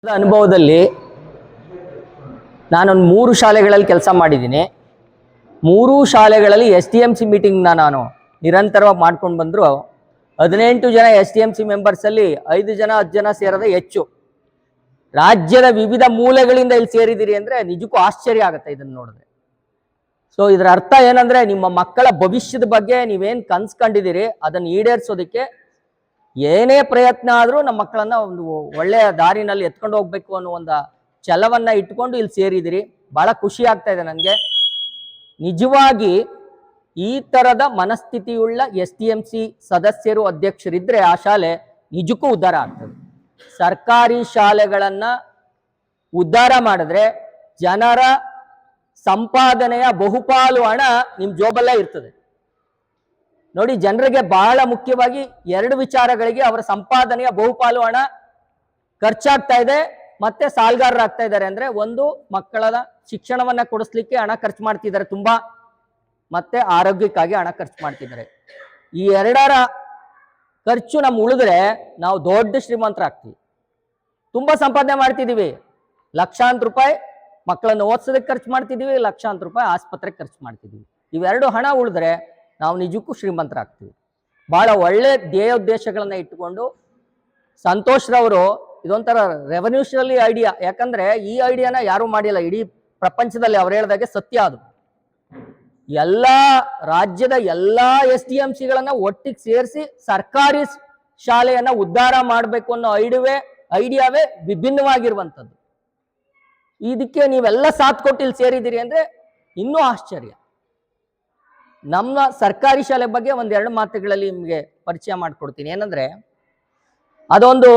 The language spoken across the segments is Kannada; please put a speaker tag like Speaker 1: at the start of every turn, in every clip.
Speaker 1: ಅನುಭವದಲ್ಲಿ ನಾನೊಂದು 3 ಶಾಲೆಗಳಲ್ಲಿ ಕೆಲಸ ಮಾಡಿದ್ದೀನಿ. 3 ಶಾಲೆಗಳಲ್ಲಿ SDMC ಮೀಟಿಂಗ್ನ ನಾನು ನಿರಂತರವಾಗಿ ಮಾಡ್ಕೊಂಡು ಬಂದರು. 18 ಜನ SDMC ಮೆಂಬರ್ಸಲ್ಲಿ 5 ಜನ 10 ಜನ ಸೇರದೆ ಹೆಚ್ಚು. ರಾಜ್ಯದ ವಿವಿಧ ಮೂಲೆಗಳಿಂದ ಇಲ್ಲಿ ಸೇರಿದ್ದೀರಿ ಅಂದರೆ ನಿಜಕ್ಕೂ ಆಶ್ಚರ್ಯ ಆಗುತ್ತೆ ಇದನ್ನು ನೋಡಿದ್ರೆ. ಸೊ ಇದರ ಅರ್ಥ ಏನಂದರೆ, ನಿಮ್ಮ ಮಕ್ಕಳ ಭವಿಷ್ಯದ ಬಗ್ಗೆ ನೀವೇನು ಕನ್ಸ್ಕೊಂಡಿದ್ದೀರಿ ಅದನ್ನು ಈಡೇರಿಸೋದಕ್ಕೆ ಏನೇ ಪ್ರಯತ್ನ ಆದರೂ ನಮ್ಮ ಮಕ್ಕಳನ್ನ ಒಂದು ಒಳ್ಳೆಯ ದಾರಿನಲ್ಲಿ ಎತ್ಕೊಂಡು ಹೋಗ್ಬೇಕು ಅನ್ನೋ ಒಂದು ಛಲವನ್ನ ಇಟ್ಕೊಂಡು ಇಲ್ಲಿ ಸೇರಿದಿರಿ. ಬಹಳ ಖುಷಿ ಆಗ್ತಾ ಇದೆ ನನಗೆ. ನಿಜವಾಗಿ ಈ ತರದ ಮನಸ್ಥಿತಿಯುಳ್ಳ SDMC ಸದಸ್ಯರು ಅಧ್ಯಕ್ಷರಿದ್ರೆ ಆ ಶಾಲೆ ನಿಜಕ್ಕೂ ಉದ್ಧಾರ ಆಗ್ತದೆ. ಸರ್ಕಾರಿ ಶಾಲೆಗಳನ್ನ ಉದ್ಧಾರ ಮಾಡಿದ್ರೆ ಜನರ ಸಂಪಾದನೆಯ ಬಹುಪಾಲು ಹಣ ನಿಮ್ಮ ಜೋಬಲ್ಲೇ ಇರ್ತದೆ. ನೋಡಿ, ಜನರಿಗೆ ಬಹಳ ಮುಖ್ಯವಾಗಿ 2 ವಿಚಾರಗಳಿಗೆ ಅವರ ಸಂಪಾದನೆಯ ಬಹುಪಾಲು ಹಣ ಖರ್ಚಾಗ್ತಾ ಇದೆ ಮತ್ತೆ ಸಾಲಗಾರರಾಗ್ತಾ ಇದ್ದಾರೆ. ಅಂದ್ರೆ ಒಂದು, ಮಕ್ಕಳ ಶಿಕ್ಷಣವನ್ನ ಕೊಡಿಸ್ಲಿಕ್ಕೆ ಹಣ ಖರ್ಚು ಮಾಡ್ತಿದ್ದಾರೆ ತುಂಬಾ, ಮತ್ತೆ ಆರೋಗ್ಯಕ್ಕಾಗಿ ಹಣ ಖರ್ಚು ಮಾಡ್ತಿದ್ದಾರೆ. ಈ 2ರ ಖರ್ಚು ನಮ್ಗೆ ಉಳಿದ್ರೆ ನಾವು ದೊಡ್ಡ ಶ್ರೀಮಂತರಾಗ್ತೀವಿ. ತುಂಬಾ ಸಂಪಾದನೆ ಮಾಡ್ತಿದೀವಿ. ಲಕ್ಷಾಂತರ ರೂಪಾಯಿ ಮಕ್ಕಳನ್ನು ಓದಿಸೋದಕ್ಕೆ ಖರ್ಚು ಮಾಡ್ತಿದೀವಿ, ಲಕ್ಷಾಂತರ ರೂಪಾಯಿ ಆಸ್ಪತ್ರೆಗೆ ಖರ್ಚು ಮಾಡ್ತಿದೀವಿ. ಇವೆರಡು ಹಣ ಉಳಿದ್ರೆ ನಾವು ನಿಜಕ್ಕೂ ಶ್ರೀಮಂತರಾಗ್ತೀವಿ. ಬಹಳ ಒಳ್ಳೆ ಧ್ಯೇಯೋದ್ದೇಶಗಳನ್ನ ಇಟ್ಟುಕೊಂಡು ಸಂತೋಷ್ ರವರು ಇದೊಂಥರ ರೆವಲ್ಯೂಷನರಿ ಐಡಿಯಾ. ಯಾಕಂದ್ರೆ ಈ ಐಡಿಯಾನ ಯಾರು ಮಾಡಿಲ್ಲ ಇಡೀ ಪ್ರಪಂಚದಲ್ಲಿ. ಅವ್ರು ಹೇಳಿದಾಗೆ ಸತ್ಯ ಅದು. ಎಲ್ಲಾ ರಾಜ್ಯದ ಎಲ್ಲಾ SDMCಗಳನ್ನ ಒಟ್ಟಿಗೆ ಸೇರಿಸಿ ಸರ್ಕಾರಿ ಶಾಲೆಯನ್ನ ಉದ್ಧಾರ ಮಾಡಬೇಕು ಅನ್ನೋ ಐಡಿಯಾವೇ ವಿಭಿನ್ನವಾಗಿರುವಂಥದ್ದು. ಇದಕ್ಕೆ ನೀವೆಲ್ಲ ಸಾಥ್ ಕೊಟ್ಟು ಇಲ್ಲಿ ಸೇರಿದ್ದೀರಿ ಅಂದ್ರೆ ಇನ್ನೂ ಆಶ್ಚರ್ಯ. ನಮ್ಮ ಸರ್ಕಾರಿ ಶಾಲೆ ಬಗ್ಗೆ 1-2 ಮಾತುಗಳಲ್ಲಿ ನಿಮಗೆ ಪರಿಚಯ ಮಾಡಿಕೊಡ್ತೀನಿ. ಏನಂದ್ರೆ, ಅದೊಂದು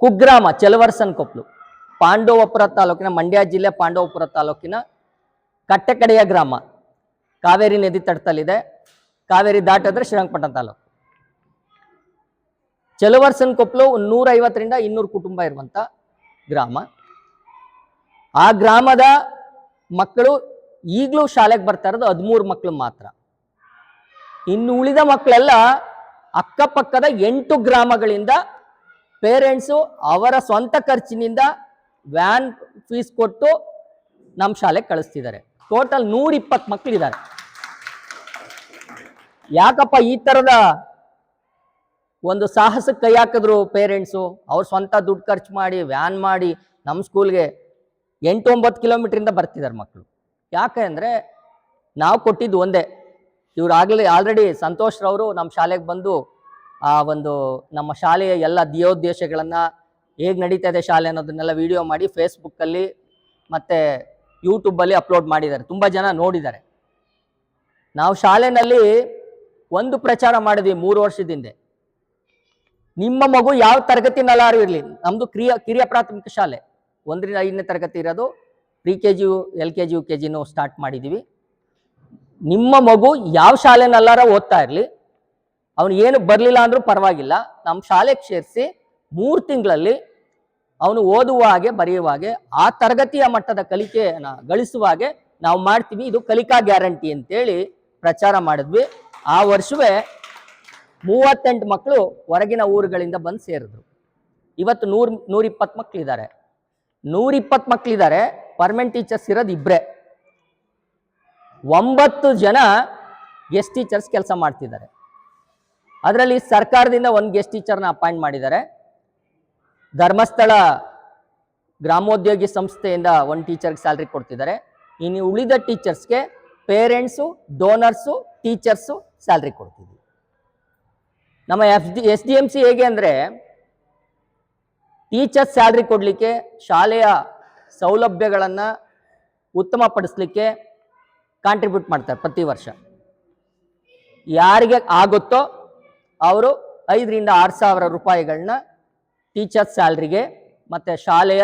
Speaker 1: ಕುಗ್ರಾಮ, ಚಲವರಸನಕೊಪ್ಪಲು, ಪಾಂಡವಪುರ ತಾಲೂಕಿನ, ಮಂಡ್ಯ ಜಿಲ್ಲೆ ಪಾಂಡವಪುರ ತಾಲೂಕಿನ ಕಟ್ಟೆಕಡೆಯ ಗ್ರಾಮ. ಕಾವೇರಿ ನದಿ ತಟದಲ್ಲಿದೆ. ಕಾವೇರಿ ದಾಟಿದ್ರೆ ಶ್ರೀರಂಗಪಟ್ಟಣ ತಾಲೂಕು. ಚಲವರಸನಕೊಪ್ಪಲು 150ರಿಂದ 200 ಕುಟುಂಬ ಇರುವಂತ ಗ್ರಾಮ. ಆ ಗ್ರಾಮದ ಮಕ್ಕಳು ಈಗಲೂ ಶಾಲೆಗೆ ಬರ್ತಾ ಇರೋದು 13 ಮಕ್ಕಳು ಮಾತ್ರ. ಇನ್ನು ಉಳಿದ ಮಕ್ಕಳೆಲ್ಲ ಅಕ್ಕಪಕ್ಕದ 8 ಗ್ರಾಮಗಳಿಂದ ಪೇರೆಂಟ್ಸು ಅವರ ಸ್ವಂತ ಖರ್ಚಿನಿಂದ ವ್ಯಾನ್ ಫೀಸ್ ಕೊಟ್ಟು ನಮ್ಮ ಶಾಲೆಗೆ ಕಳಿಸ್ತಿದ್ದಾರೆ. ಟೋಟಲ್ 120 ಮಕ್ಕಳಿದ್ದಾರೆ. ಯಾಕಪ್ಪ ಈ ತರದ ಒಂದು ಸಾಹಸಕ್ಕೆ ಕೈ ಹಾಕಿದ್ರು ಪೇರೆಂಟ್ಸು? ಅವ್ರ ಸ್ವಂತ ದುಡ್ಡು ಖರ್ಚು ಮಾಡಿ ವ್ಯಾನ್ ಮಾಡಿ ನಮ್ಮ ಸ್ಕೂಲ್ಗೆ 8-9 ಕಿಲೋಮೀಟ್ರಿಂದ ಬರ್ತಿದ್ದಾರೆ ಮಕ್ಕಳು. ಯಾಕೆ ಅಂದರೆ, ನಾವು ಕೊಟ್ಟಿದ್ದು ಒಂದೇ. ಇವ್ರು ಆಲ್ರೆಡಿ ಸಂತೋಷ್ ರವರು ನಮ್ಮ ಶಾಲೆಗೆ ಬಂದು ಆ ಒಂದು ನಮ್ಮ ಶಾಲೆಯ ಎಲ್ಲ ಧ್ಯೇಯೋದ್ದೇಶಗಳನ್ನು, ಹೇಗೆ ನಡೀತಾ ಇದೆ ಶಾಲೆ ಅನ್ನೋದನ್ನೆಲ್ಲ ವಿಡಿಯೋ ಮಾಡಿ ಫೇಸ್ಬುಕ್ಕಲ್ಲಿ ಮತ್ತು ಯೂಟ್ಯೂಬಲ್ಲಿ ಅಪ್ಲೋಡ್ ಮಾಡಿದ್ದಾರೆ. ತುಂಬ ಜನ ನೋಡಿದ್ದಾರೆ. ನಾವು ಶಾಲೆಯಲ್ಲಿ ಒಂದು ಪ್ರಚಾರ ಮಾಡಿದ್ವಿ 3 ವರ್ಷದ ಹಿಂದೆ. ನಿಮ್ಮ ಮಗು ಯಾವ ತರಗತಿನಲ್ಲಾರು ಇರಲಿ, ನಮ್ಮದು ಕಿರಿಯ ಪ್ರಾಥಮಿಕ ಶಾಲೆ 1ರಿಂದ 5ನೇ ತರಗತಿ ಇರೋದು. PKG LKG UKGನೂ ಸ್ಟಾರ್ಟ್ ಮಾಡಿದ್ದೀವಿ. ನಿಮ್ಮ ಮಗು ಯಾವ ಶಾಲೆನಲ್ಲಾರ ಓದ್ತಾ ಇರಲಿ, ಅವನು ಏನು ಬರಲಿಲ್ಲ ಅಂದ್ರೂ ಪರವಾಗಿಲ್ಲ, ನಮ್ಮ ಶಾಲೆಗೆ ಸೇರಿಸಿ 3 ತಿಂಗಳಲ್ಲಿ ಅವನು ಓದುವ ಹಾಗೆ, ಬರೆಯುವ ಹಾಗೆ, ಆ ತರಗತಿಯ ಮಟ್ಟದ ಕಲಿಕೆಯನ್ನು ಗಳಿಸುವ ಹಾಗೆ ನಾವು ಮಾಡ್ತೀವಿ. ಇದು ಕಲಿಕಾ ಗ್ಯಾರಂಟಿ ಅಂತೇಳಿ ಪ್ರಚಾರ ಮಾಡಿದ್ವಿ. ಆ ವರ್ಷವೇ 38 ಮಕ್ಕಳು ಹೊರಗಿನ ಊರುಗಳಿಂದ ಬಂದು ಸೇರಿದ್ರು. ಇವತ್ತು 120 ಮಕ್ಕಳಿದ್ದಾರೆ. 120 ಮಕ್ಕಳಿದ್ದಾರೆ. ಪರ್ಮನೆಂಟ್ ಟೀಚರ್ಸ್ ಇರೋದು 2. 9 ಜನ ಗೆಸ್ಟ್ ಟೀಚರ್ಸ್ ಕೆಲಸ ಮಾಡ್ತಿದ್ದಾರೆ. ಅದರಲ್ಲಿ ಸರ್ಕಾರದಿಂದ 1 ಗೆಸ್ಟ್ ಟೀಚರ್ನ ಅಪಾಯಿಂಟ್ ಮಾಡಿದ್ದಾರೆ. ಧರ್ಮಸ್ಥಳ ಗ್ರಾಮೋದ್ಯೋಗಿ ಸಂಸ್ಥೆಯಿಂದ 1 ಟೀಚರ್ಗೆ ಸ್ಯಾಲ್ರಿ ಕೊಡ್ತಿದ್ದಾರೆ. ಇನ್ನು ಉಳಿದ ಟೀಚರ್ಸ್ಗೆ ಪೇರೆಂಟ್ಸು, ಡೋನರ್ಸು, ಟೀಚರ್ಸು ಸ್ಯಾಲ್ರಿ ಕೊಡ್ತಿದ್ವಿ. ನಮ್ಮ SDMC ಹೇಗೆ ಅಂದರೆ, ಟೀಚರ್ಸ್ ಸ್ಯಾಲ್ರಿ ಕೊಡಲಿಕ್ಕೆ, ಶಾಲೆಯ ಸೌಲಭ್ಯಗಳನ್ನು ಉತ್ತಮಪಡಿಸ್ಲಿಕ್ಕೆ ಕಾಂಟ್ರಿಬ್ಯೂಟ್ ಮಾಡ್ತಾರೆ ಪ್ರತಿ ವರ್ಷ. ಯಾರಿಗೆ ಆಗುತ್ತೋ ಅವರು 5ರಿಂದ 6 ಸಾವಿರ ರೂಪಾಯಿಗಳನ್ನ ಟೀಚರ್ಸ್ ಸ್ಯಾಲ್ರಿಗೆ ಮತ್ತು ಶಾಲೆಯ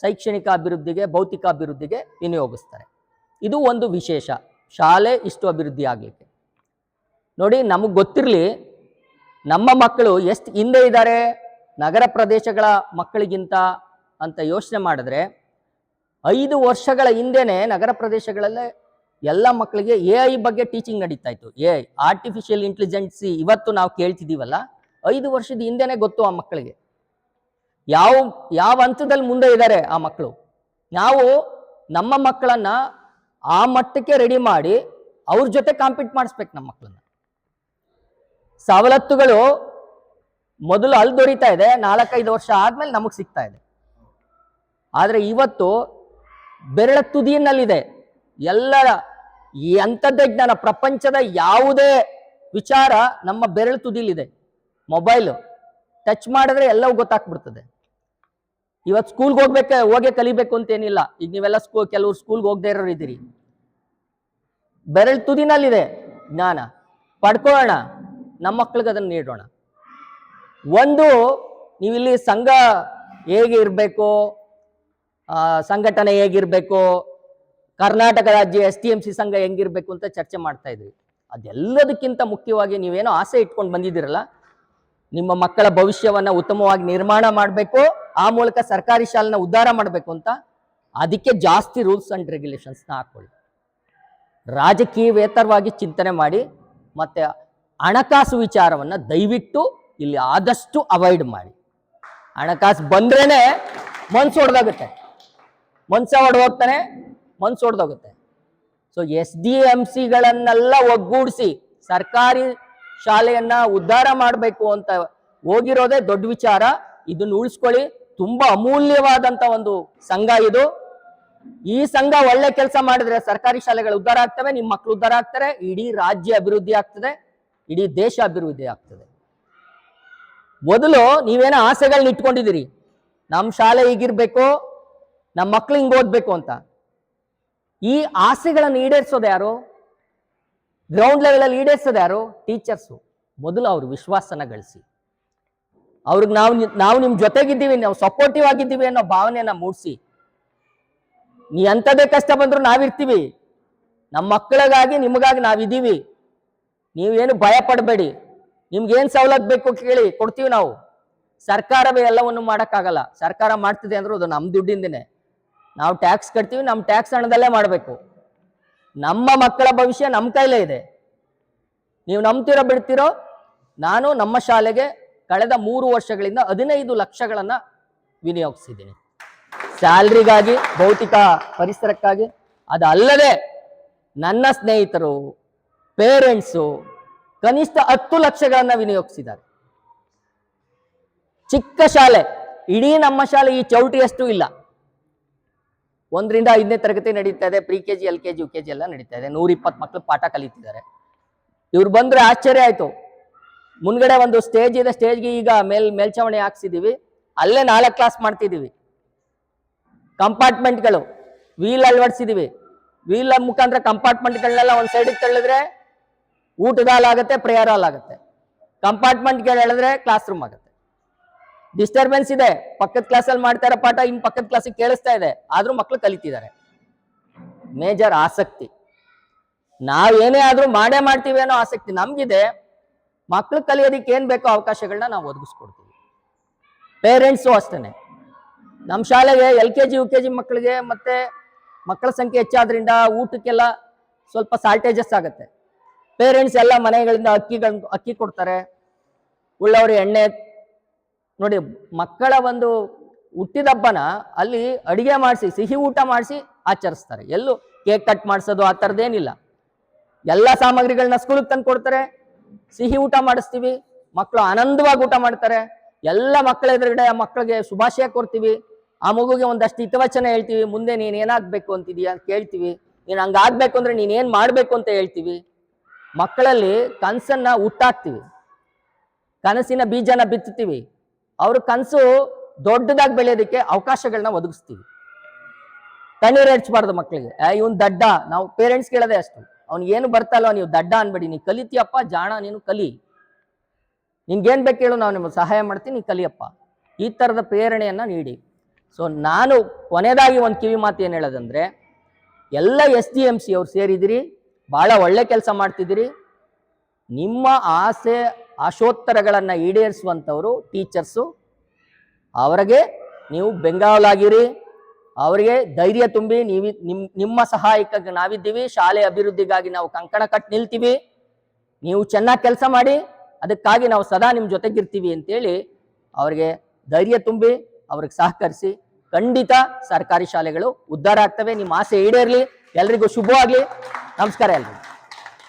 Speaker 1: ಶೈಕ್ಷಣಿಕ ಅಭಿವೃದ್ಧಿಗೆ, ಭೌತಿಕ ಅಭಿವೃದ್ಧಿಗೆ ವಿನಿಯೋಗಿಸ್ತಾರೆ. ಇದು ಒಂದು ವಿಶೇಷ. ಶಾಲೆ ಇಷ್ಟು ಅಭಿವೃದ್ಧಿ ಆಗಲಿಕ್ಕೆ. ನೋಡಿ, ನಮಗೆ ಗೊತ್ತಿರಲಿ, ನಮ್ಮ ಮಕ್ಕಳು ಎಷ್ಟು ಹಿಂದೆ ಇದ್ದಾರೆ ನಗರ ಪ್ರದೇಶಗಳ ಮಕ್ಕಳಿಗಿಂತ ಅಂತ ಯೋಚನೆ ಮಾಡಿದ್ರೆ, 5 ವರ್ಷಗಳ ಹಿಂದೆನೇ ನಗರ ಪ್ರದೇಶಗಳಲ್ಲೇ ಎಲ್ಲ ಮಕ್ಕಳಿಗೆ AI ಬಗ್ಗೆ ಟೀಚಿಂಗ್ ನಡೀತಾ ಇತ್ತು. AI, ಆರ್ಟಿಫಿಷಿಯಲ್ ಇಂಟೆಲಿಜೆನ್ಸಿ ಇವತ್ತು ನಾವು ಕೇಳ್ತಿದ್ದೀವಲ್ಲ, 5 ವರ್ಷದ ಹಿಂದೆನೇ ಗೊತ್ತು ಆ ಮಕ್ಕಳಿಗೆ. ಯಾವ ಯಾವ ಹಂತದಲ್ಲಿ ಮುಂದೆ ಇದ್ದಾರೆ ಆ ಮಕ್ಕಳು. ನಾವು ನಮ್ಮ ಮಕ್ಕಳನ್ನ ಆ ಮಟ್ಟಕ್ಕೆ ರೆಡಿ ಮಾಡಿ ಅವ್ರ ಜೊತೆ ಕಾಂಪೀಟ್ ಮಾಡಿಸ್ಬೇಕು. ನಮ್ಮ ಮಕ್ಕಳನ್ನ ಸವಲತ್ತುಗಳು ಮೊದಲು ಅಲ್ಲಿ ದೊರೀತಾ ಇದೆ, 4-5 ವರ್ಷ ಆದ್ಮೇಲೆ ನಮಗೆ ಸಿಗ್ತಾ ಇದೆ. ಆದರೆ ಇವತ್ತು ಬೆರಳ ತುದಿಯಲ್ಲಿದೆ ಎಲ್ಲರ ಈ ಅಂಥದ್ದೇ ಜ್ಞಾನ. ಪ್ರಪಂಚದ ಯಾವುದೇ ವಿಚಾರ ನಮ್ಮ ಬೆರಳು ತುದಿಲಿದೆ. ಮೊಬೈಲು ಟಚ್ ಮಾಡಿದ್ರೆ ಎಲ್ಲವೂ ಗೊತ್ತಾಗ್ಬಿಡ್ತದೆ. ಇವತ್ತು ಸ್ಕೂಲ್ಗೆ ಹೋಗೇ ಕಲಿಬೇಕು ಅಂತೇನಿಲ್ಲ. ಈಗ ನೀವೆಲ್ಲ ಕೆಲವರು ಸ್ಕೂಲ್ಗೆ ಹೋಗದೆ ಇರೋರು ಇದ್ದೀರಿ. ಬೆರಳು ತುದಿನಲ್ಲಿದೆ ಜ್ಞಾನ. ಪಡ್ಕೊಳ್ಳೋಣ, ನಮ್ಮ ಮಕ್ಳಿಗೆ ಅದನ್ನು ನೀಡೋಣ. ಒಂದು, ನೀವಿಲ್ಲಿ ಸಂಘ ಹೇಗೆ ಇರಬೇಕು, ಸಂಘಟನೆ ಹೇಗಿರಬೇಕು, ಕರ್ನಾಟಕ ರಾಜ್ಯ STMC ಸಂಘ ಹೆಂಗಿರ್ಬೇಕು ಅಂತ ಚರ್ಚೆ ಮಾಡ್ತಾ ಇದ್ವಿ. ಅದೆಲ್ಲದಕ್ಕಿಂತ ಮುಖ್ಯವಾಗಿ ನೀವೇನೋ ಆಸೆ ಇಟ್ಕೊಂಡು ಬಂದಿದ್ದೀರಲ್ಲ, ನಿಮ್ಮ ಮಕ್ಕಳ ಭವಿಷ್ಯವನ್ನ ಉತ್ತಮವಾಗಿ ನಿರ್ಮಾಣ ಮಾಡಬೇಕು, ಆ ಮೂಲಕ ಸರ್ಕಾರಿ ಶಾಲೆನ ಉದ್ಧಾರ ಮಾಡಬೇಕು ಅಂತ, ಅದಕ್ಕೆ ಜಾಸ್ತಿ ರೂಲ್ಸ್ ಅಂಡ್ ರೆಗ್ಯುಲೇಷನ್ಸ್ನ ಹಾಕೊಳ್ಳಿ. ರಾಜಕೀಯವೇತರವಾಗಿ ಚಿಂತನೆ ಮಾಡಿ, ಮತ್ತೆ ಹಣಕಾಸು ವಿಚಾರವನ್ನ ದಯವಿಟ್ಟು ಇಲ್ಲಿ ಆದಷ್ಟು ಅವಾಯ್ಡ್ ಮಾಡಿ. ಹಣಕಾಸು ಬಂದ್ರೇನೆ ಮನ್ಸು ಹೊಡೆದೋಗುತ್ತೆ, ಹೊಡೆದೋಗ್ತಾನೆ, ಮನ್ಸು ಹೊಡೆದೋಗುತ್ತೆ. ಸೊ SDMCಗಳನ್ನೆಲ್ಲ ಒಗ್ಗೂಡಿಸಿ ಸರ್ಕಾರಿ ಶಾಲೆಯನ್ನ ಉದ್ಧಾರ ಮಾಡಬೇಕು ಅಂತ ಹೋಗಿರೋದೇ ದೊಡ್ಡ ವಿಚಾರ. ಇದನ್ನು ಉಳಿಸ್ಕೊಳ್ಳಿ. ತುಂಬಾ ಅಮೂಲ್ಯವಾದಂತ ಒಂದು ಸಂಘ ಇದು. ಈ ಸಂಘ ಒಳ್ಳೆ ಕೆಲಸ ಮಾಡಿದ್ರೆ ಸರ್ಕಾರಿ ಶಾಲೆಗಳು ಉದ್ಧಾರ ಆಗ್ತವೆ, ನಿಮ್ಮ ಮಕ್ಕಳು ಉದ್ಧಾರ ಆಗ್ತಾರೆ, ಇಡೀ ರಾಜ್ಯ ಅಭಿವೃದ್ಧಿ ಆಗ್ತದೆ, ಇಡೀ ದೇಶ ಅಭಿವೃದ್ಧಿ ಆಗ್ತದೆ. ಮೊದಲು ನೀವೇನೋ ಆಸೆಗಳನ್ನ ಇಟ್ಕೊಂಡಿದ್ದೀರಿ, ನಮ್ಮ ಶಾಲೆ ಹೀಗಿರ್ಬೇಕು, ನಮ್ಮ ಮಕ್ಳು ಹಿಂಗ್ ಓದ್ಬೇಕು ಅಂತ. ಈ ಆಸೆಗಳನ್ನು ಈಡೇರಿಸೋದು ಯಾರು? ಗ್ರೌಂಡ್ ಲೆವೆಲ್ ಅಲ್ಲಿ ಈಡೇರಿಸೋದು ಯಾರು? ಟೀಚರ್ಸು. ಮೊದಲು ಅವ್ರ ವಿಶ್ವಾಸನ ಗಳಿಸಿ, ಅವ್ರಿಗೆ ನಾವು ನಿಮ್ ಜೊತೆಗಿದ್ದೀವಿ, ನಾವು ಸಪೋರ್ಟಿವ್ ಆಗಿದ್ದೀವಿ ಅನ್ನೋ ಭಾವನೆಯನ್ನ ಮೂಡಿಸಿ. ನೀ ಎಂಥದೇ ಕಷ್ಟ ಬಂದ್ರು ನಾವಿರ್ತೀವಿ, ನಮ್ಮ ಮಕ್ಕಳಿಗಾಗಿ ನಿಮಗಾಗಿ ನಾವಿದ್ದೀವಿ, ನೀವೇನು ಭಯ ಪಡಬೇಡಿ, ನಿಮ್ಗೇನು ಸವಲತ್ತು ಬೇಕು ಕೇಳಿ, ಕೊಡ್ತೀವಿ ನಾವು. ಸರ್ಕಾರವೇ ಎಲ್ಲವನ್ನು ಮಾಡೋಕ್ಕಾಗಲ್ಲ. ಸರ್ಕಾರ ಮಾಡ್ತಿದೆ ಅಂದ್ರೂ ಅದು ನಮ್ಮ ದುಡ್ಡಿಂದನೇ. ನಾವು ಟ್ಯಾಕ್ಸ್ ಕಟ್ತೀವಿ, ನಮ್ಮ ಟ್ಯಾಕ್ಸ್ ಹಣದಲ್ಲೇ ಮಾಡಬೇಕು. ನಮ್ಮ ಮಕ್ಕಳ ಭವಿಷ್ಯ ನಮ್ಮ ಕೈಲೇ ಇದೆ. ನೀವು ನಂಬ್ತಿರೋ ಬಿಡ್ತಿರೋ, ನಾನು ನಮ್ಮ ಶಾಲೆಗೆ ಕಳೆದ 3 ವರ್ಷಗಳಿಂದ 15 ಲಕ್ಷಗಳನ್ನ ವಿನಿಯೋಗಿಸಿದ್ದೀನಿ, ಸ್ಯಾಲ್ರಿಗಾಗಿ, ಭೌತಿಕ ಪರಿಸರಕ್ಕಾಗಿ. ಅದಲ್ಲದೆ ನನ್ನ ಸ್ನೇಹಿತರು, ಪೇರೆಂಟ್ಸು ಕನಿಷ್ಠ 10 ಲಕ್ಷಗಳನ್ನ ವಿನಿಯೋಗಿಸಿದ್ದಾರೆ. ಚಿಕ್ಕ ಶಾಲೆ, ಇಡೀ ನಮ್ಮ ಶಾಲೆ ಈ ಚೌಟಿಯಷ್ಟು ಇಲ್ಲ. 1ರಿಂದ 5ನೇ ತರಗತಿ ನಡೀತಾ ಇದೆ, pre-KG, LKG, UKG ಎಲ್ಲ ನಡೀತಾ ಇದೆ. 120 ಮಕ್ಕಳು ಪಾಠ ಕಲಿತಿದ್ದಾರೆ. ಇವ್ರು ಬಂದ್ರೆ ಆಶ್ಚರ್ಯ ಆಯ್ತು. ಮುಂದ್ಗಡೆ ಒಂದು ಸ್ಟೇಜ್ ಇದೆ, ಸ್ಟೇಜ್ಗೆ ಈಗ ಮೇಲ್ಛಾವಣಿ ಹಾಕ್ಸಿದೀವಿ, ಅಲ್ಲೇ 4 ಕ್ಲಾಸ್ ಮಾಡ್ತಿದೀವಿ. ಕಂಪಾರ್ಟ್ಮೆಂಟ್ಗಳು ವೀಲ್ ಅಳವಡಿಸಿದೀವಿ. ವೀಲ್ ಮುಖಾಂತರ ಕಂಪಾರ್ಟ್ಮೆಂಟ್ಗಳನ್ನೆಲ್ಲ ಒಂದು ಸೈಡಿಗೆ ತಳ್ಳಿದ್ರೆ ಊಟದ ಹಾಲ್ ಆಗುತ್ತೆ, ಪ್ರೇಯರ್ ಹಾಲ್ ಆಗುತ್ತೆ. ಕಂಪಾರ್ಟ್ಮೆಂಟ್ಗಳು ಹೇಳಿದ್ರೆ ಕ್ಲಾಸ್ ರೂಮ್ ಆಗುತ್ತೆ. ಡಿಸ್ಟರ್ಬೆನ್ಸ್ ಇದೆ, ಪಕ್ಕದ ಕ್ಲಾಸಲ್ಲಿ ಮಾಡ್ತಾ ಇರೋ ಪಾಠ ಇನ್ ಪಕ್ಕದ ಕ್ಲಾಸಿಗೆ ಕೇಳಿಸ್ತಾ ಇದೆ, ಆದ್ರೂ ಮಕ್ಕಳು ಕಲಿತಿದ್ದಾರೆ. ಮೇಜರ್ ಆಸಕ್ತಿ. ನಾವೇನೇ ಆದ್ರೂ ಮಾಡೇ ಮಾಡ್ತೀವಿ ಅನ್ನೋ ಆಸಕ್ತಿ ನಮ್ಗಿದೆ. ಮಕ್ಕಳು ಕಲಿಯೋದಕ್ಕೆ ಏನ್ ಬೇಕೋ ಅವಕಾಶಗಳನ್ನ ನಾವು ಒದಗಿಸ್ಕೊಡ್ತೀವಿ. ಪೇರೆಂಟ್ಸು ಅಷ್ಟೇನೆ. ನಮ್ಮ ಶಾಲೆಗೆ LKG, UKG ಮಕ್ಕಳಿಗೆ ಮತ್ತೆ ಮಕ್ಕಳ ಸಂಖ್ಯೆ ಹೆಚ್ಚಾದ್ರಿಂದ ಊಟಕ್ಕೆಲ್ಲ ಸ್ವಲ್ಪ ಸಾಲ್ಟೇಜಸ್ ಆಗುತ್ತೆ. ಪೇರೆಂಟ್ಸ್ ಎಲ್ಲ ಮನೆಗಳಿಂದ ಅಕ್ಕಿ ಕೊಡ್ತಾರೆ, ಉಳ್ಳವರಿ ಎಣ್ಣೆ. ನೋಡಿ, ಮಕ್ಕಳ ಒಂದು ಹುಟ್ಟಿದಬ್ಬನ ಅಲ್ಲಿ ಅಡಿಗೆ ಮಾಡಿಸಿ, ಸಿಹಿ ಊಟ ಮಾಡಿಸಿ ಆಚರಿಸ್ತಾರೆ. ಎಲ್ಲೂ ಕೇಕ್ ಕಟ್ ಮಾಡಿಸೋದು ಆ ಥರದ್ದೇನಿಲ್ಲ. ಎಲ್ಲ ಸಾಮಗ್ರಿಗಳನ್ನ ಸ್ಕೂಲಿಗೆ ತಂದು ಕೊಡ್ತಾರೆ, ಸಿಹಿ ಊಟ ಮಾಡಿಸ್ತೀವಿ, ಮಕ್ಕಳು ಆನಂದವಾಗಿ ಊಟ ಮಾಡ್ತಾರೆ. ಎಲ್ಲ ಮಕ್ಕಳ ಎದುರುಗಡೆ ಆ ಮಕ್ಕಳಿಗೆ ಶುಭಾಶಯ ಕೊಡ್ತೀವಿ. ಆ ಮಗುಗೆ ಒಂದಷ್ಟು ಹಿತವಚನ ಹೇಳ್ತೀವಿ. ಮುಂದೆ ನೀನು ಏನಾಗಬೇಕು ಅಂತಿದೀಯ ಅಂತ ಕೇಳ್ತೀವಿ. ನೀನು ಹಂಗಾಗಬೇಕು ಅಂದ್ರೆ ನೀನೇನು ಮಾಡಬೇಕು ಅಂತ ಹೇಳ್ತೀವಿ. ಮಕ್ಕಳಲ್ಲಿ ಕನಸನ್ನ ಹುಟ್ಟಾಕ್ತೀವಿ, ಕನಸಿನ ಬೀಜನ ಬಿತ್ತುತ್ತೀವಿ. ಅವ್ರ ಕನಸು ದೊಡ್ಡದಾಗಿ ಬೆಳೆಯೋದಕ್ಕೆ ಅವಕಾಶಗಳನ್ನ ಒದಗಿಸ್ತೀವಿ. ಕಣ್ಣೀರು ಹೆಚ್ಚಬಾರ್ದು ಮಕ್ಕಳಿಗೆ. ಇವನ್ ದಡ್ಡ, ನಾವು ಪೇರೆಂಟ್ಸ್ ಕೇಳೋದೇ ಅಷ್ಟು. ಅವ್ನಿಗೇನು ಬರ್ತಲ್ವ, ನೀವು ದಡ್ಡ ಅನ್ಬೇಡಿ, ನೀ ಕಲಿತೀಯಪ್ಪ, ಜಾಣ, ನೀನು ಕಲಿ, ನಿನ್ಗೇನ್ ಬೇಕು ಹೇಳು, ನಾವು ನಿಮ್ಗೆ ಸಹಾಯ ಮಾಡ್ತೀನಿ, ನೀ ಕಲಿಯಪ್ಪ. ಈ ಥರದ ಪ್ರೇರಣೆಯನ್ನ ನೀಡಿ. ಸೊ ನಾನು ಕೊನೆಯದಾಗಿ ಒಂದು ಕಿವಿ ಮಾತು ಏನು ಹೇಳೋದಂದ್ರೆ, ಎಲ್ಲ SDMC ಅವ್ರು ಸೇರಿದಿರಿ, ಭಾಳ ಒಳ್ಳೆ ಕೆಲಸ ಮಾಡ್ತಿದ್ದೀರಿ. ನಿಮ್ಮ ಆಶೋತ್ತರಗಳನ್ನು ಈಡೇರಿಸುವಂಥವ್ರು ಟೀಚರ್ಸು. ಅವರಿಗೆ ನೀವು ಬೆಂಗಾವಲಾಗಿರಿ, ಅವರಿಗೆ ಧೈರ್ಯ ತುಂಬಿ. ನಿಮ್ಮ ಸಹಾಯಕ್ಕೆ ನಾವಿದ್ದೀವಿ. ಶಾಲೆ ಅಭಿವೃದ್ಧಿಗಾಗಿ ನಾವು ಕಂಕಣ ಕಟ್ಟಿ ನಿಲ್ತೀವಿ. ನೀವು ಚೆನ್ನಾಗಿ ಕೆಲಸ ಮಾಡಿ, ಅದಕ್ಕಾಗಿ ನಾವು ಸದಾ ನಿಮ್ಮ ಜೊತೆಗಿರ್ತೀವಿ ಅಂತೇಳಿ ಅವರಿಗೆ ಧೈರ್ಯ ತುಂಬಿ ಅವ್ರಿಗೆ ಸಹಕರಿಸಿ. ಖಂಡಿತ ಸರ್ಕಾರಿ ಶಾಲೆಗಳು ಉದ್ಧಾರ ಆಗ್ತವೆ. ನಿಮ್ಮ ಆಸೆ ಈಡೇರ್ಲಿ. ಎಲ್ರಿಗೂ ಶುಭವಾಗ್ಲಿ. ನಮಸ್ಕಾರ ಎಲ್ರಿಗೂ.